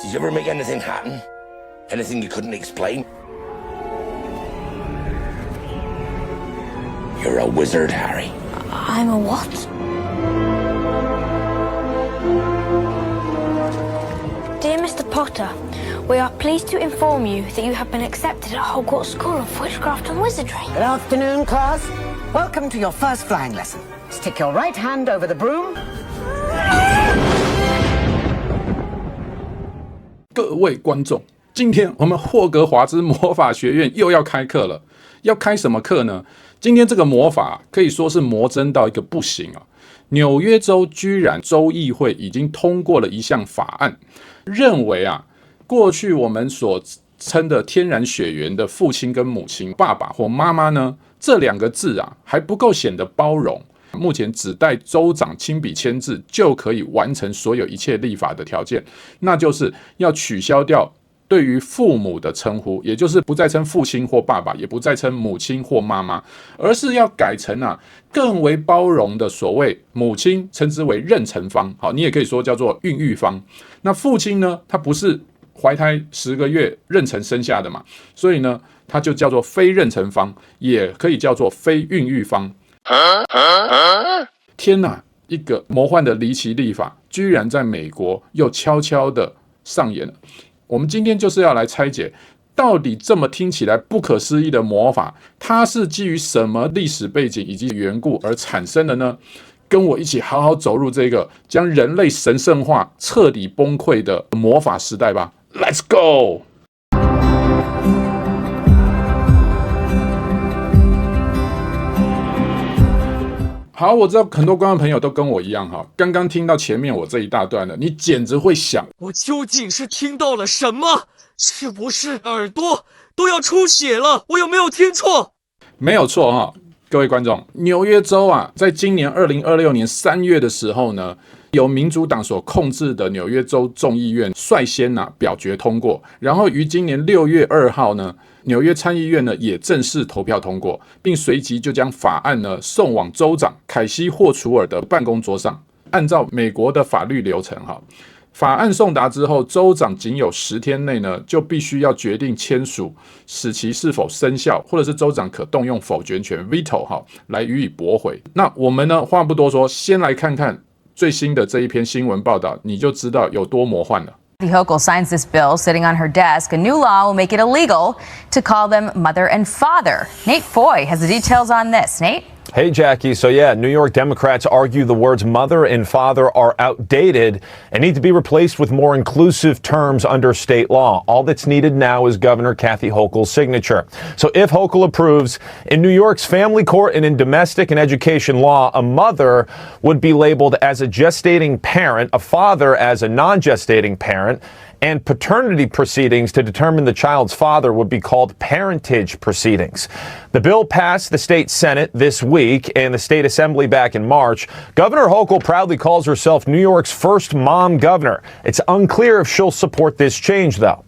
Did you ever make anything happen? Anything you couldn't explain? You're a wizard, Harry. I'm a what? Dear Mr. Potter, we are pleased to inform you that you have been accepted at Hogwarts School of Witchcraft and Wizardry. Good afternoon, class. Welcome to your first flying lesson. Stick your right hand over the broom. 各位观众，今天我们霍格华兹魔法学院又要开课了。要开什么课呢？今天这个魔法可以说是魔真到一个不行啊！纽约州居然州议会已经通过了一项法案，认为啊，过去我们所称的天然血缘的父亲跟母亲、爸爸或妈妈呢，这两个字啊还不够显得包容。目前只待州长亲笔签字就可以完成所有一切立法的条件，那就是要取消掉对于父母的称呼，也就是不再称父亲或爸爸，也不再称母亲或妈妈，而是要改成更为包容的所谓母亲称之为妊娠方，好，你也可以说叫做孕育方。那父亲呢，他不是怀胎10个月妊娠生下的嘛，所以呢，他就叫做非妊娠方，也可以叫做非孕育方。天哪！一个魔幻的离奇立法，居然在美国又悄悄的上演了。我们今天就是要来拆解，到底这么听起来不可思议的魔法，它是基于什么历史背景以及缘故而产生的呢？跟我一起好好走入这个将人类神圣化、彻底崩溃的魔法时代吧 ！Let's go！好，我知道很多观众朋友都跟我一样哈，刚刚听到前面我这一大段了，你简直会想，我究竟是听到了什么？是不是耳朵都要出血了？我有没有听错？没有错哈，各位观众，纽约州啊，在今年2026年3月的时候呢，由民主党所控制的纽约州众议院率先表决通过，然后于今年6月2号呢，纽约参议院呢也正式投票通过，并随即就将法案呢送往州长凯西·霍楚尔的办公桌上。按照美国的法律流程哈，法案送达之后，州长仅有10天内呢就必须要决定签署，使其是否生效，或者是州长可动用否决权 veto 哈来予以驳回。那我们呢话不多说，先来看看最新的这一篇新闻报道，你就知道有多魔幻了。Kathy Hochul signs this bill sitting on her desk. A new law will make it illegal to call them mother and father. Nate Foy has the details on this. Nate? Hey, Jackie. So, yeah, New York Democrats argue the words mother and father are outdated and need to be replaced with more inclusive terms under state law. All that's needed now is Governor Kathy Hochul's signature. So if Hochul approves, in New York's family court and in domestic and education law, a mother would be labeled as a gestating parent, a father as a non-gestating parent, and paternity proceedings to determine the child's father would be called parentage proceedings. The bill passed the state Senate this week and the state assembly back in March. Governor Hochul proudly calls herself New York's first mom governor. It's unclear if she'll support this change, though.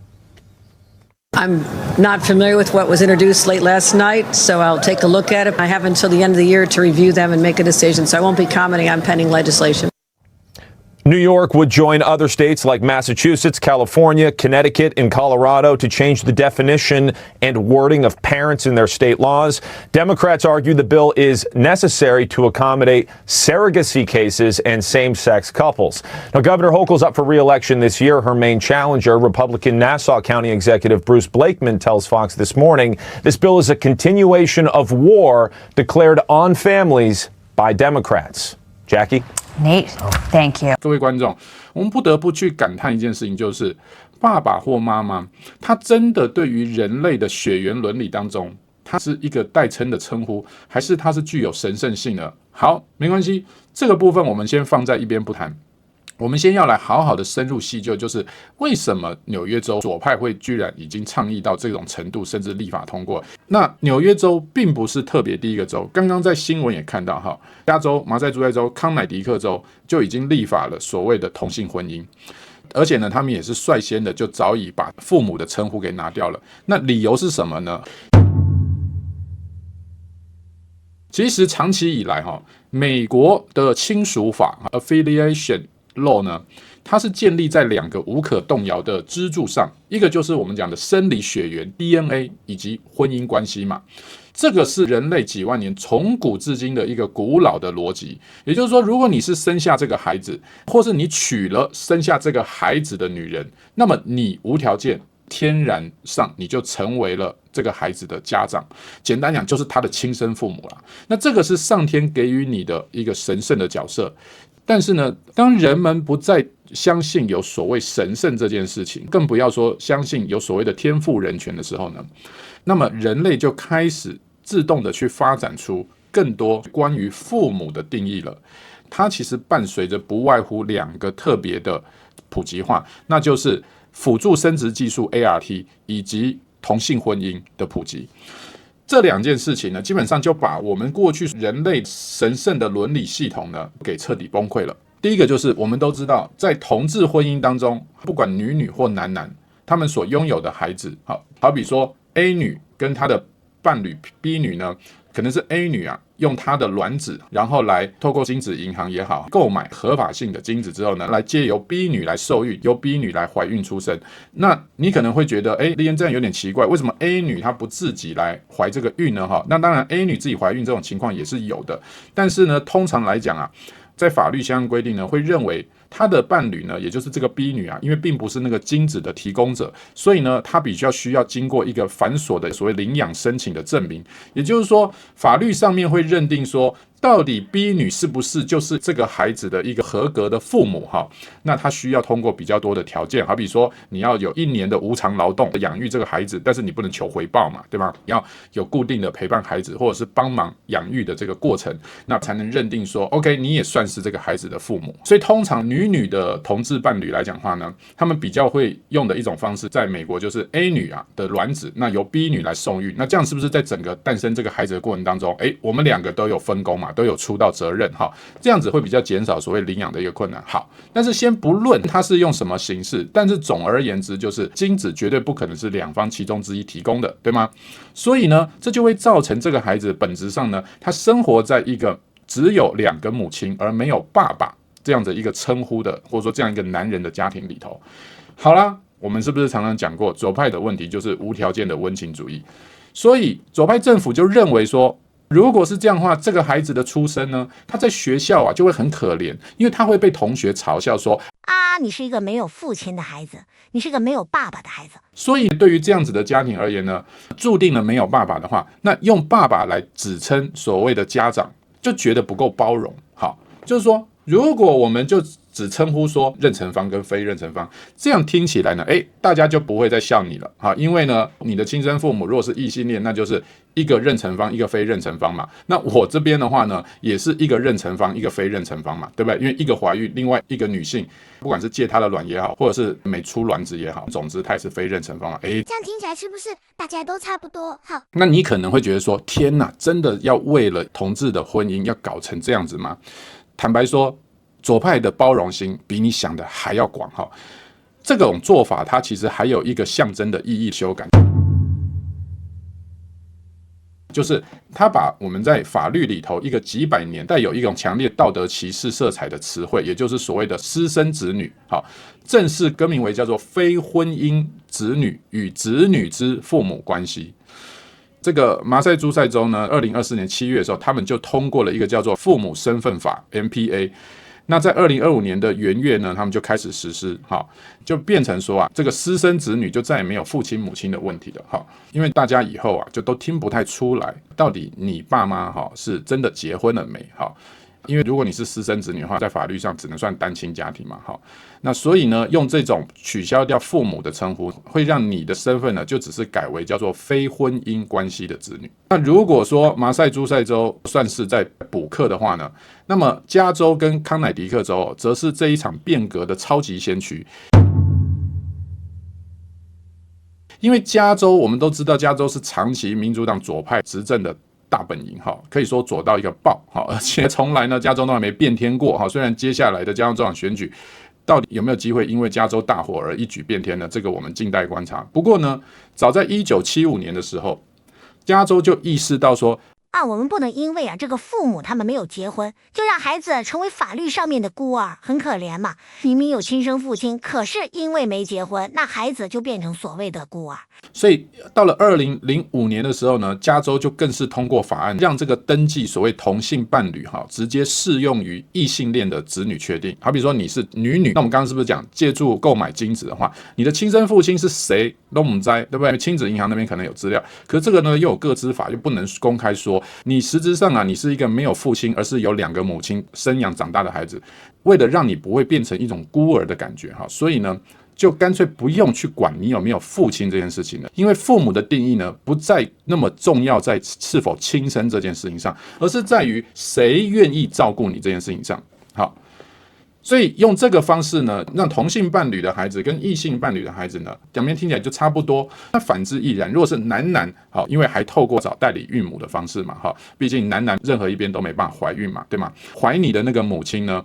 I'm not familiar with what was introduced late last night, so I'll take a look at it. I have until the end of the year to review them and make a decision, so I won't be commenting on pending legislation. New York would join other states like Massachusetts, California, Connecticut, and Colorado to change the definition and wording of parents in their state laws. Democrats argue the bill is necessary to accommodate surrogacy cases and same-sex couples. Now, Governor Hochul's up for re-election this year. Her main challenger, Republican Nassau County Executive Bruce Blakeman, tells Fox this morning this bill is a continuation of war declared on families by Democrats. Jackie? Nate, thank you. 各位观众，我们不得不去感叹一件事情，就是爸爸或妈妈，他真的对于人类的血缘伦理当中，他是一个代称的称呼，还是他是具有神圣性的？好，没关系，这个部分我们先放在一边不谈。我们先要来好好的深入细究，就是为什么纽约州左派会居然已经倡议到这种程度，甚至立法通过。那纽约州并不是特别第一个州，刚刚在新闻也看到哈，加州、马赛诸塞州、康乃狄克州就已经立法了所谓的同性婚姻，而且呢，他们也是率先的就早已把父母的称呼给拿掉了。那理由是什么呢？其实长期以来美国的亲属法 affiliation law 呢，它是建立在2个无可动摇的支柱上，一个就是我们讲的生理血缘 DNA 以及婚姻关系嘛。这个是人类几万年从古至今的一个古老的逻辑，也就是说，如果你是生下这个孩子，或是你娶了生下这个孩子的女人，那么你无条件天然上你就成为了这个孩子的家长，简单讲就是他的亲生父母啦。那这个是上天给予你的一个神圣的角色。但是呢，当人们不再相信有所谓神圣这件事情，更不要说相信有所谓的天赋人权的时候呢，那么人类就开始自动的去发展出更多关于父母的定义了。它其实伴随着不外乎2个特别的普及化，那就是辅助生殖技术 ART 以及同性婚姻的普及。这2件事情呢，基本上就把我们过去人类神圣的伦理系统呢给彻底崩溃了。第一个就是我们都知道，在同志婚姻当中，不管女女或男男，他们所拥有的孩子，好比说 A 女跟她的伴侣 B 女呢，可能是 A 女用她的卵子，然后来透过精子银行也好，购买合法性的精子之后呢，来借由 B 女来受孕，由 B 女来怀孕出生。那你可能会觉得，利恩这样有点奇怪，为什么 A 女她不自己来怀这个孕呢？那当然 A 女自己怀孕这种情况也是有的，但是呢，通常来讲在法律相关规定呢，会认为她的伴侣呢，也就是这个 B 女因为并不是那个精子的提供者，所以呢，她比较需要经过一个繁琐的所谓领养申请的证明。也就是说，法律上面会认定说，到底 B 女是不是就是这个孩子的一个合格的父母那她需要通过比较多的条件，好比说你要有1年的无偿劳动养育这个孩子，但是你不能求回报嘛，对吧？你要有固定的陪伴孩子或者是帮忙养育的这个过程，那才能认定说 OK 你也算是这个孩子的父母。所以通常女的同志伴侣来讲话呢，他们比较会用的一种方式，在美国就是 A 女的卵子，那由 B 女来受孕。那这样是不是在整个诞生这个孩子的过程当中，我们2个都有分工嘛，都有出到责任这样子会比较减少所谓领养的一个困难。好，但是先不论它是用什么形式，但是总而言之就是精子绝对不可能是2方其中之一提供的，对吗？所以呢，这就会造成这个孩子本质上呢，他生活在一个只有2个母亲而没有爸爸这样的一个称呼的，或者说这样一个男人的家庭里头。好啦，我们是不是常常讲过左派的问题就是无条件的温情主义？所以左派政府就认为说，如果是这样的话，这个孩子的出生呢，他在学校就会很可怜，因为他会被同学嘲笑说你是一个没有父亲的孩子，你是个没有爸爸的孩子。所以对于这样子的家庭而言呢，注定了没有爸爸的话，那用爸爸来指称所谓的家长，就觉得不够包容。好，就是说，如果我们就只称呼说妊娠方跟非妊娠方，这样听起来呢，大家就不会再笑你了因为呢，你的亲生父母如果是异性恋，那就是一个妊娠方，一个非妊娠方嘛。那我这边的话呢，也是一个妊娠方，一个非妊娠方嘛，对不对？因为一个怀孕，另外一个女性，不管是借她的卵也好，或者是没出卵子也好，总之她也是非妊娠方嘛。这样听起来是不是大家都差不多？好，那你可能会觉得说，天哪，真的要为了同志的婚姻要搞成这样子吗？坦白说，左派的包容心比你想的还要广这种做法它其实还有一个象征的意义修改，就是他把我们在法律里头一个几百年带有一种强烈道德歧视色彩的词汇，也就是所谓的私生子女正式更名为叫做非婚姻子女与子女之父母关系。这个马赛诸塞州呢，2024年7月的时候，他们就通过了一个叫做父母身份法 MPA。那在2025年的元月呢，他们就开始实施，就变成说这个私生子女就再也没有父亲母亲的问题了，因为大家以后就都听不太出来，到底你爸妈是真的结婚了没，因为如果你是私生子女的话，在法律上只能算单亲家庭嘛，那所以呢，用这种取消掉父母的称呼，会让你的身份呢，就只是改为叫做非婚姻关系的子女。那如果说马赛诸塞州算是在补课的话呢，那么加州跟康乃狄克州则是这一场变革的超级先驱。因为加州我们都知道，加州是长期民主党左派执政的大本营，可以说左到一个爆，而且从来呢加州都还没变天过，虽然接下来的加州州长选举到底有没有机会因为加州大火而一举变天呢？这个我们静待观察。不过呢，早在1975年的时候，加州就意识到说，我们不能因为这个父母他们没有结婚，就让孩子成为法律上面的孤儿，很可怜嘛。明明有亲生父亲，可是因为没结婚，那孩子就变成所谓的孤儿。所以到了2005年的时候呢，加州就更是通过法案，让这个登记所谓同性伴侣直接适用于异性恋的子女确定。好比说你是女，那我们刚刚是不是讲借助购买精子的话，你的亲生父亲是谁都不知道，对不对？亲子银行那边可能有资料，可是这个呢又有个资法，又不能公开说你实质上你是一个没有父亲，而是有2个母亲生养长大的孩子。为了让你不会变成一种孤儿的感觉，所以呢就干脆不用去管你有没有父亲这件事情了，因为父母的定义呢不再那么重要在是否亲生这件事情上，而是在于谁愿意照顾你这件事情上。好，所以用这个方式呢，让同性伴侣的孩子跟异性伴侣的孩子呢，两边听起来就差不多。那反之亦然，如果是男，好，因为还透过找代理孕母的方式嘛，哈，毕竟男任何一边都没办法怀孕嘛，对吗？怀你的那个母亲呢，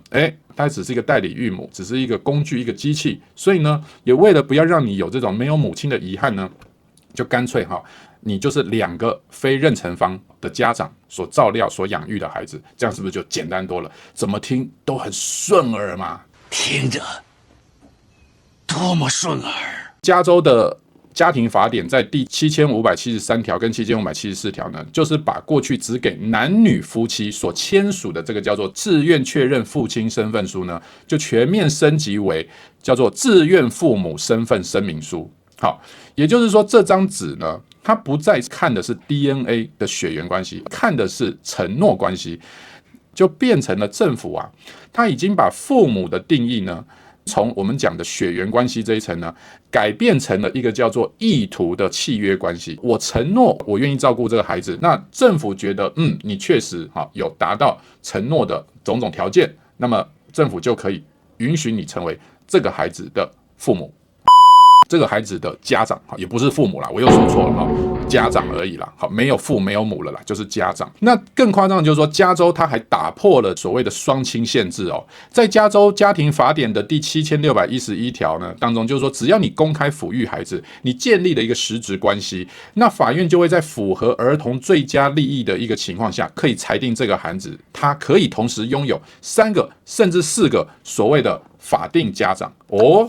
它只是一个代理孕母，只是一个工具，一个机器，所以呢，也为了不要让你有这种没有母亲的遗憾呢，就干脆你就是2个非妊娠方的家长所照料、所养育的孩子，这样是不是就简单多了？怎么听都很顺耳嘛，听着多么顺耳。加州的家庭法典在第7573条跟7574条呢，就是把过去只给男女夫妻所签署的这个叫做自愿确认父亲身份书呢，就全面升级为叫做自愿父母身份声明书。好，也就是说这张纸呢，它不再看的是 DNA 的血缘关系，看的是承诺关系，就变成了政府它已经把父母的定义呢，从我们讲的血缘关系这一层呢，改变成了一个叫做意图的契约关系。我承诺我愿意照顾这个孩子，那政府觉得你确实有达到承诺的种种条件，那么政府就可以允许你成为这个孩子的父母，这个孩子的家长，也不是父母啦，我又说错了，家长而已啦，没有父没有母了啦，就是家长。那更夸张的就是说，加州它还打破了所谓的双亲限制在加州家庭法典的第7611条呢当中，就是说只要你公开抚育孩子，你建立了一个实质关系，那法院就会在符合儿童最佳利益的一个情况下，可以裁定这个孩子他可以同时拥有3个甚至4个所谓的法定家长。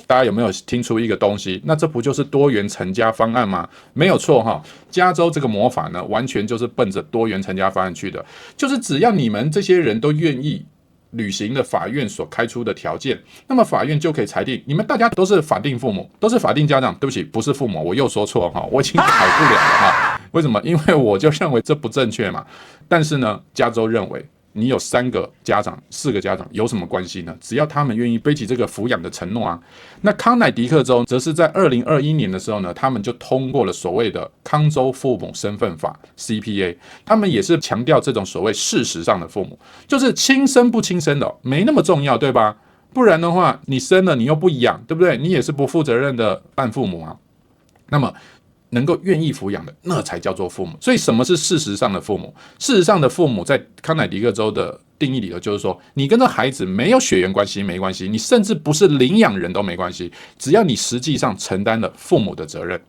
大家有没有听出一个东西？那这不就是多元成家方案吗？没有错加州这个魔法呢，完全就是奔着多元成家方案去的，就是只要你们这些人都愿意履行了法院所开出的条件，那么法院就可以裁定你们大家都是法定父母，都是法定家长。对不起，不是父母，我又说错我已经改不了了为什么？因为我就认为这不正确嘛。但是呢，加州认为你有3个家长、4个家长有什么关系呢？只要他们愿意背起这个抚养的承诺那康乃狄克州则是在2021年的时候呢，他们就通过了所谓的康州父母身份法 CPA， 他们也是强调这种所谓事实上的父母，就是亲生不亲生的没那么重要，对吧？不然的话，你生了你又不养，对不对？你也是不负责任的半父母那么能够愿意抚养的，那才叫做父母。所以什么是事实上的父母？事实上的父母在康乃狄克州的定义里头，就是说你跟这孩子没有血缘关系没关系，你甚至不是领养人都没关系，只要你实际上承担了父母的责任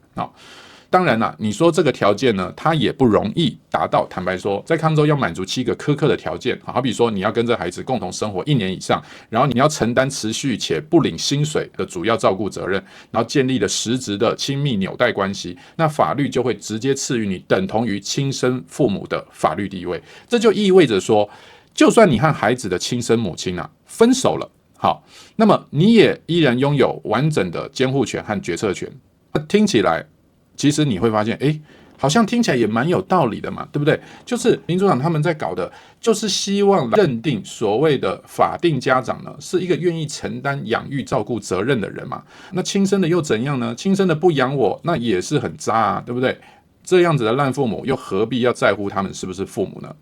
当然啦，你说这个条件呢，它也不容易达到。坦白说，在康州要满足7个苛刻的条件，好比说你要跟这孩子共同生活1年以上，然后你要承担持续且不领薪水的主要照顾责任，然后建立了实质的亲密纽带关系，那法律就会直接赐予你等同于亲生父母的法律地位。这就意味着说，就算你和孩子的亲生母亲分手了，好，那么你也依然拥有完整的监护权和决策权。听起来其实你会发现好像听起来也蛮有道理的嘛，对不对？就是民主党他们在搞的就是希望认定所谓的法定家长呢是一个愿意承担养育照顾责任的人嘛。那亲生的又怎样呢？亲生的不养我，那也是很渣对不对？这样子的烂父母又何必要在乎他们是不是父母呢？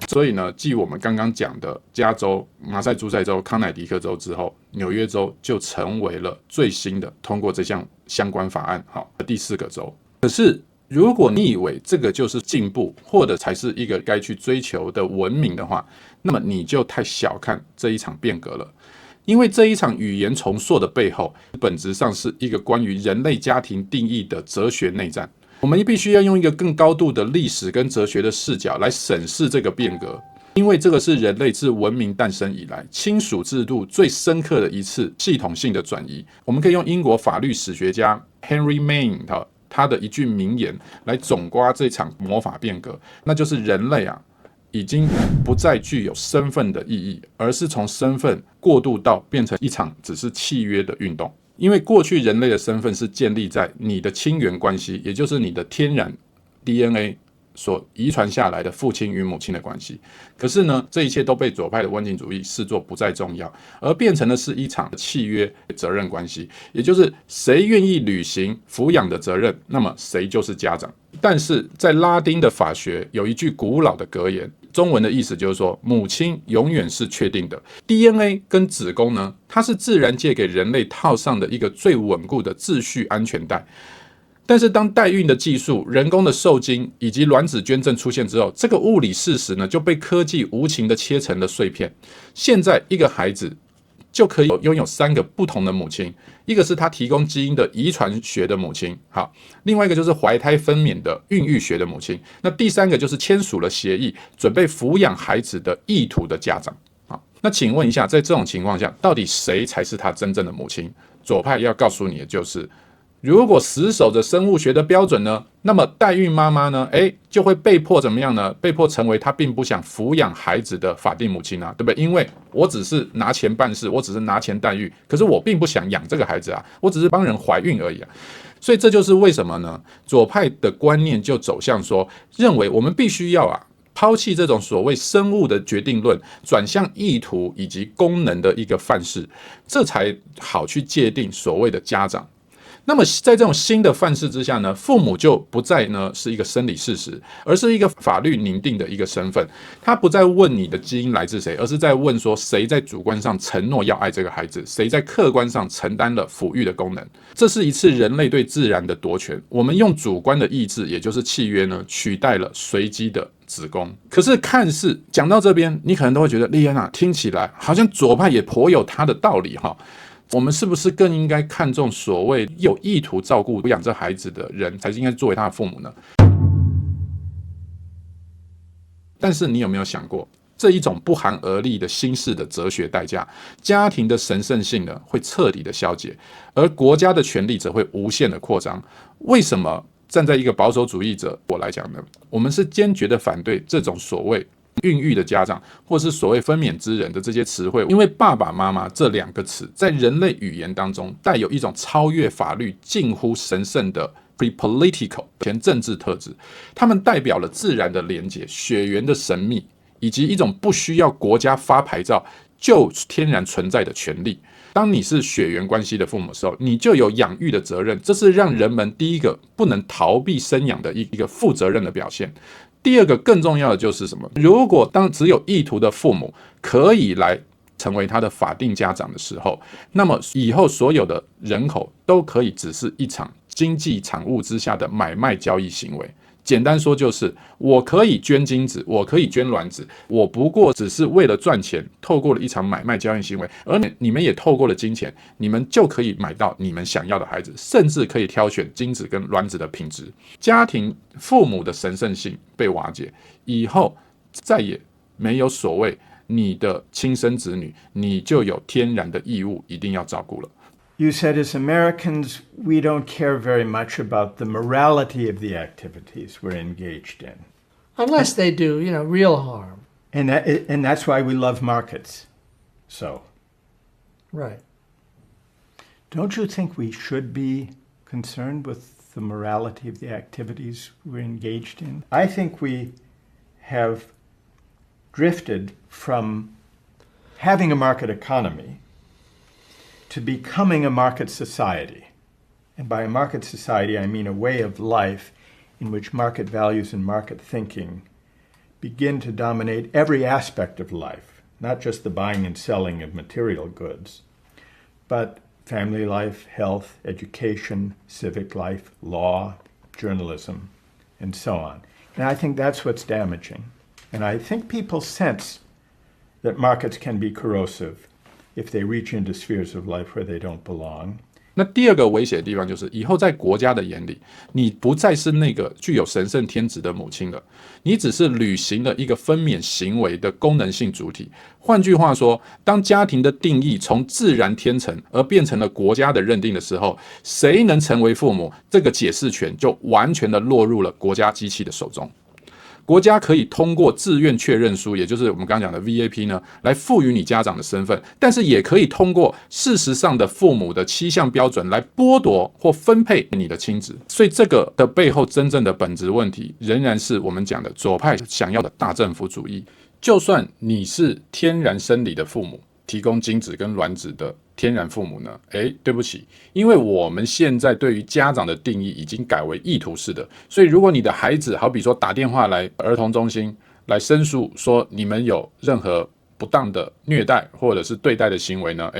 所以呢，继我们刚刚讲的加州、马赛诸塞州、康乃狄克州之后，纽约州就成为了最新的通过这项相关法案的第4个州。可是如果你以为这个就是进步，或者才是一个该去追求的文明的话，那么你就太小看这一场变革了。因为这一场语言重塑的背后，本质上是一个关于人类家庭定义的哲学内战。我们必须要用一个更高度的历史跟哲学的视角来审视这个变革，因为这个是人类自文明诞生以来亲属制度最深刻的一次系统性的转移。我们可以用英国法律史学家 Henry Maine 他的一句名言来总括这场魔法变革，那就是人类已经不再具有身份的意义，而是从身份过渡到变成一场只是契约的运动。因为过去人类的身份是建立在你的亲缘关系，也就是你的天然 DNA 所遗传下来的父亲与母亲的关系。可是呢，这一切都被左派的温情主义视作不再重要，而变成的是一场契约责任关系，也就是谁愿意履行抚养的责任，那么谁就是家长。但是在拉丁的法学有一句古老的格言，中文的意思就是说，母亲永远是确定的。DNA 跟子宫呢，它是自然界给人类套上的一个最稳固的秩序安全带。但是当代孕的技术、人工的受精以及卵子捐赠出现之后，这个物理事实呢就被科技无情的切成了碎片。现在一个孩子就可以拥有3个不同的母亲，一个是他提供基因的遗传学的母亲，好，另外一个就是怀胎分娩的孕育学的母亲，那第3个就是签署了协议，准备抚养孩子的意图的家长。好，那请问一下，在这种情况下，到底谁才是他真正的母亲？左派要告诉你的就是，如果死守着生物学的标准呢，那么代孕妈妈呢，就会被迫怎么样呢？被迫成为她并不想抚养孩子的法定母亲啊，对不对？因为我只是拿钱办事，我只是拿钱代孕，可是我并不想养这个孩子啊，我只是帮人怀孕而已啊。所以这就是为什么呢？左派的观念就走向说，认为我们必须要抛弃这种所谓生物的决定论，转向意图以及功能的一个范式，这才好去界定所谓的家长。那么在这种新的范式之下呢，父母就不再呢是一个生理事实，而是一个法律拟定的一个身份。他不再问你的基因来自谁，而是在问说谁在主观上承诺要爱这个孩子，谁在客观上承担了抚育的功能。这是一次人类对自然的夺权，我们用主观的意志，也就是契约呢，取代了随机的子宫。可是看似讲到这边，你可能都会觉得莉安娜听起来好像左派也颇有他的道理哈。我们是不是更应该看重所谓有意图照顾抚养这孩子的人才是应该作为他的父母呢？但是你有没有想过，这一种不寒而栗的新式的哲学代价，家庭的神圣性呢会彻底的消解，而国家的权力则会无限的扩张。为什么站在一个保守主义者我来讲呢？我们是坚决的反对这种所谓孕育的家长，或是所谓分娩之人的这些词汇，因为爸爸妈妈这2个词在人类语言当中带有一种超越法律、近乎神圣的 pre-political 前政治特质，它们代表了自然的连结、血缘的神秘，以及一种不需要国家发牌照就天然存在的权利。当你是血缘关系的父母的时候，你就有养育的责任，这是让人们第一个不能逃避生养的一个负责任的表现。第2个更重要的就是什么？如果当只有意图的父母可以来成为他的法定家长的时候，那么以后所有的人口都可以只是一场经济产物之下的买卖交易行为。简单说就是，我可以捐精子，我可以捐卵子，我不过只是为了赚钱，透过了一场买卖交易行为，而你们也透过了金钱，你们就可以买到你们想要的孩子，甚至可以挑选精子跟卵子的品质。家庭父母的神圣性被瓦解，以后再也没有所谓你的亲生子女，你就有天然的义务一定要照顾了。You said as Americans, we don't care very much about the morality of the activities we're engaged in. Unless they do, real harm. And that's why we love markets. So. Right. Don't you think we should be concerned with the morality of the activities we're engaged in? I think we have drifted from having a market economy to becoming a market society. And by a market society, I mean a way of life in which market values and market thinking begin to dominate every aspect of life, not just the buying and selling of material goods, but family life, health, education, civic life, law, journalism, and so on. And I think that's what's damaging. And I think people sense that markets can be corrosive if they reach into spheres of life where they don't belong. 那第二个危险的地方就是，以后在国家的眼里，你不再是那个具有神圣天职的母亲了，你只是履行了一个分娩行为的功能性主体。换句话说，当家庭的定义从自然天成而变成了国家的认定的时候，谁能成为父母，这个解释权就完全的落入了国家机器的手中。国家可以通过自愿确认书，也就是我们刚刚讲的 VAP 呢，来赋予你家长的身份，但是也可以通过事实上的父母的7项标准来剥夺或分配你的亲子。所以这个的背后真正的本质问题，仍然是我们讲的左派想要的大政府主义。就算你是天然生理的父母，提供精子跟卵子的天然父母呢？对不起，因为我们现在对于家长的定义已经改为意图式的，所以如果你的孩子好比说打电话来儿童中心来申诉说你们有任何不当的虐待或者是对待的行为呢，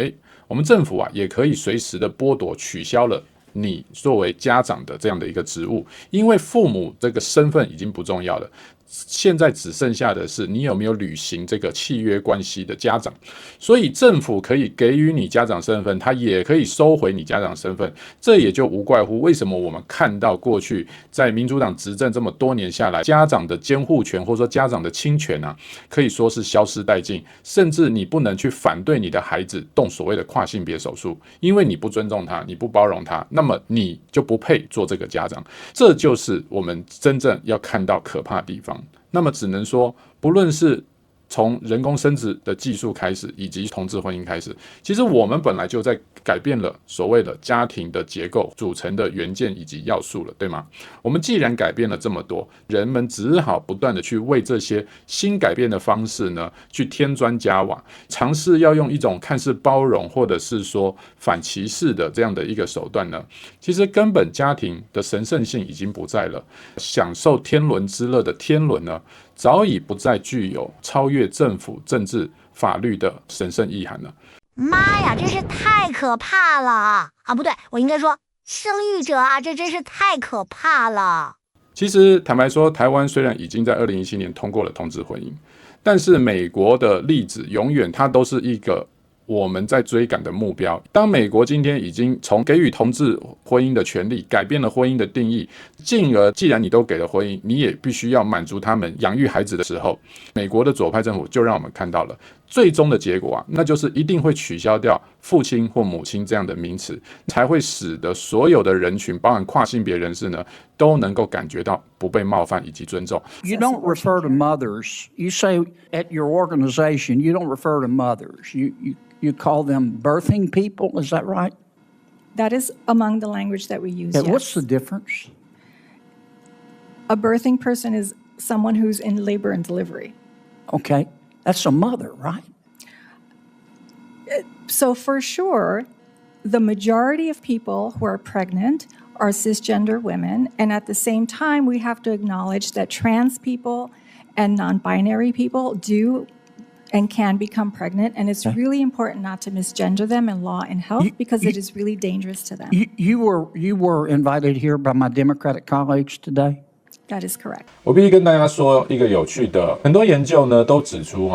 我们政府啊也可以随时的剥夺取消了你作为家长的这样的一个职务，因为父母这个身份已经不重要了。现在只剩下的是你有没有履行这个契约关系的家长，所以政府可以给予你家长身份，他也可以收回你家长身份，这也就无怪乎为什么我们看到过去在民主党执政这么多年下来，家长的监护权或者说家长的亲权啊，可以说是消失殆尽，甚至你不能去反对你的孩子动所谓的跨性别手术，因为你不尊重他，你不包容他，那么你就不配做这个家长，这就是我们真正要看到可怕的地方。那么只能说，不论是从人工生殖的技术开始，以及同志婚姻开始，其实我们本来就在改变了所谓的家庭的结构、组成的元件以及要素了，对吗？我们既然改变了这么多，人们只好不断的去为这些新改变的方式呢，去添砖加瓦，尝试要用一种看似包容或者是说反歧视的这样的一个手段呢，其实根本家庭的神圣性已经不在了，享受天伦之乐的天伦呢，早已不再具有超越政府、政治、法律的神圣意涵了。妈呀，真是太可怕了啊！不对，我应该说生育者啊，这真是太可怕了。其实坦白说，台湾虽然已经在2017年通过了同志婚姻，但是美国的例子永远它都是一个我们在追赶的目标。当美国今天已经从给予同志婚姻的权利，改变了婚姻的定义，进而既然你都给了婚姻，你也必须要满足他们养育孩子的时候，美国的左派政府就让我们看到了最终的结果啊，那就是一定会取消掉父亲或母亲这样的名词，才会使得所有的人群，包含跨性别人士呢，都能够感觉到不被冒犯以及尊重。You don't refer to mothers. You say at your organization, you don't refer to mothers. You call them birthing people. Is that right? That is among the language that we use. Yeah, yes. What's the difference? A birthing person is someone who's in labor and delivery. Okay, that's a mother, right? So for sure, the majority of people who are pregnant are cisgender women, and at the same time, we have to acknowledge that trans people and non-binary people do and can become pregnant, and it's really important not to misgender them in law and health because it is really dangerous to them. You were invited here by my Democratic colleagues today? That is correct. 我必须跟大家说一个有趣的，很多研究呢都指出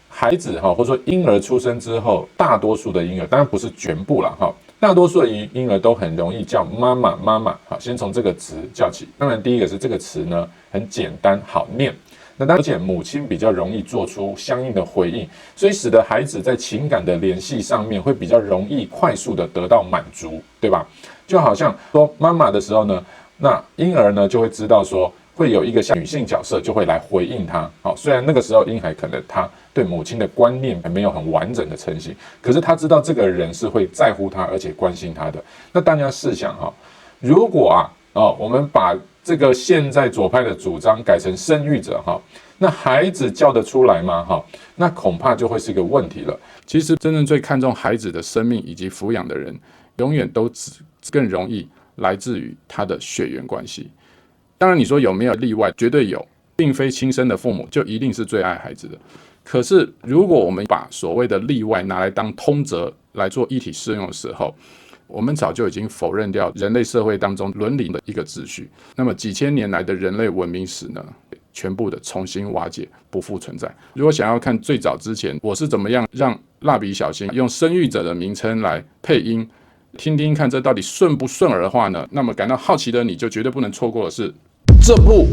孩子或者说婴儿出生之后，大多数的婴儿，当然不是全部啦大多数的婴儿都很容易叫妈妈妈妈。好，先从这个词叫起。当然，第一个是这个词呢很简单好念。而且母亲比较容易做出相应的回应，所以使得孩子在情感的联系上面会比较容易快速的得到满足，对吧？就好像说妈妈的时候呢，那婴儿呢就会知道说会有一个像女性角色就会来回应他。好，虽然那个时候婴孩可能他对母亲的观念还没有很完整的成型，可是他知道这个人是会在乎他而且关心他的。那大家试想如果我们把这个现在左派的主张改成生育者那孩子叫得出来吗？那恐怕就会是一个问题了。其实真正最看重孩子的生命以及抚养的人，永远都更容易来自于他的血缘关系。当然你说有没有例外？绝对有，并非亲生的父母就一定是最爱孩子的。可是如果我们把所谓的例外拿来当通则来做一体适用的时候，我们早就已经否认掉人类社会当中伦理的一个秩序，那么几千年来的人类文明史呢，全部的重新瓦解，不复存在。如果想要看最早之前我是怎么样让蜡笔小新用生育者的名称来配音听听看这到底顺不顺耳的话呢，那么感到好奇的你就绝对不能错过的是这部